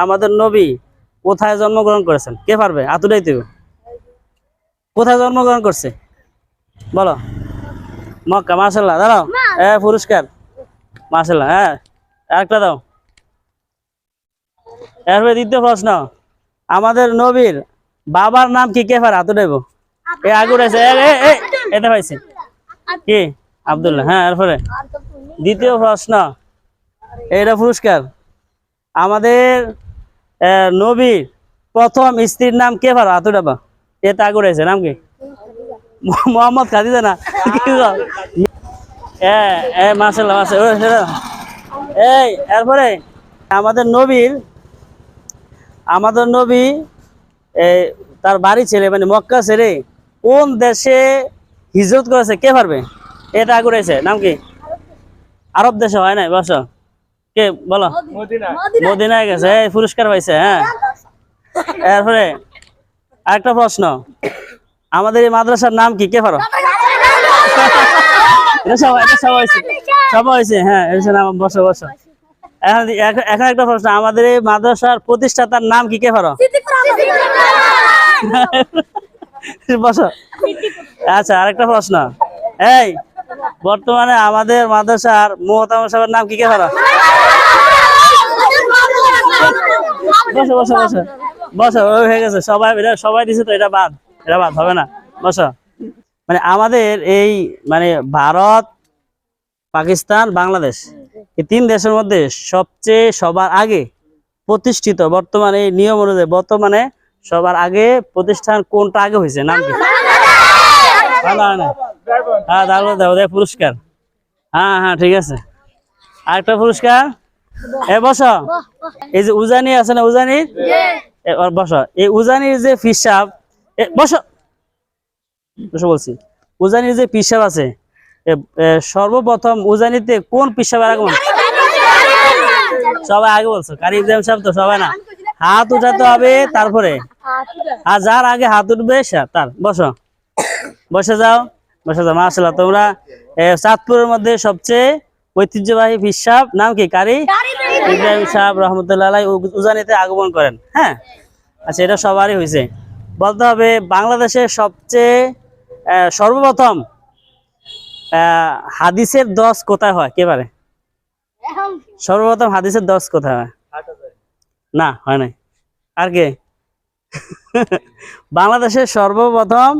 আমাদের নবী কোথায় জন্মগ্রহণ করেছেন? কে পারবে? আতুরাই তো কোথায় জন্মগ্রহণ করছে বলো? মক্কা। মাশাআল্লাহ, দাঁড়াও। পুরস্কার। মাশাআল্লাহ। হ্যাঁ, একটা দাও। এরপরে দ্বিতীয় প্রশ্ন, আমাদের নবীর বাবার নাম কি? কে পারে? আতুরাইব। আগুর আছে। এটা পাইছে কি? আব্দুল্লাহ। হ্যাঁ, এরপরে দ্বিতীয় প্রশ্ন, এটা পুরস্কার। আমাদের নবীর প্রথম স্ত্রীর নাম কে পারো? আতুরাবা। এটা আগুর আছে, নাম কি? মোহাম্মদ খাদিজা না? মাশাআল্লাহ, মাশাআল্লাহ। এরপরে আমাদের নবী তার বাড়ি ছেড়ে মানে মক্কা ছেড়ে কোন দেশে হিজরত করেছে? কে পারবে? এটা আগুরেছে, নাম কি? আরব দেশে হয় নাই, বসো। কে বলো? মদিনায় গেছে। পুরস্কার পাইছে। হ্যাঁ, এরপরে আরেকটা প্রশ্ন, আমাদের এই মাদ্রাসার নাম কি? কে পারো? সবাই হয়েছে। হ্যাঁ, বসো বসো। এখন একটা প্রশ্ন, আমাদের এই মাদ্রাসার প্রতিষ্ঠাতার নাম কি? কে পারো? বসো। আচ্ছা, আরেকটা প্রশ্ন, বর্তমানে আমাদের মাদ্রাসার মুহতামিম সাহেবের নাম কি? কে পারো? বসো বসো বসো বসো। হয়ে গেছে, সবাই দিছে তো, এটা বাদ হবে না। বসো। মানে আমাদের এই মানে ভারত, পাকিস্তান, বাংলাদেশ, এই 3 দেশের মধ্যে সবচেয়ে সবার আগে প্রতিষ্ঠিত বর্তমানে এই নিয়ম অনুযায়ী বর্তমানে সবার আগে প্রতিষ্ঠান কোনটা আগে হয়েছে? নাম কি? হ্যাঁ, পুরস্কার। হ্যাঁ, ঠিক আছে। আরেকটা পুরস্কার। বসো। এই যে উজানি আছে না, উজানির বসো। এই উজানির যে পিসাব, বসো বলছি, উজানির যে পিসাব আছে, সর্বপ্রথম উজানিতে কোন পিসাবের আগমন? সবাই আগে বলছো, কারি ইব্রাহিম সাহেব তো সবাই না। হাত উঠাতে হবে, তারপরে আর যার আগে হাত উঠবে তার। বসো, বসে যাও। মাশাআল্লাহ, তোমরা চাঁদপুরের মধ্যে সবচেয়ে ঐতিহ্যবাহী পিসাব নাম কি? কারি ইব্রাহিম সাহেব রহমতুল্লাহ আলাইহি উজানিতে আগমন করেন। হ্যাঁ, আচ্ছা, এটা সবারই হয়েছে। বলতে হবে বাংলাদেশের সবচেয়ে সর্বপ্রথম হাদিসের 10 কোথায় হয়? কে পারে? সর্বপ্রথম হাদিসের 10 কোথায় হয়? না, হয় নাই। আর কে? বাংলাদেশের সর্বপ্রথম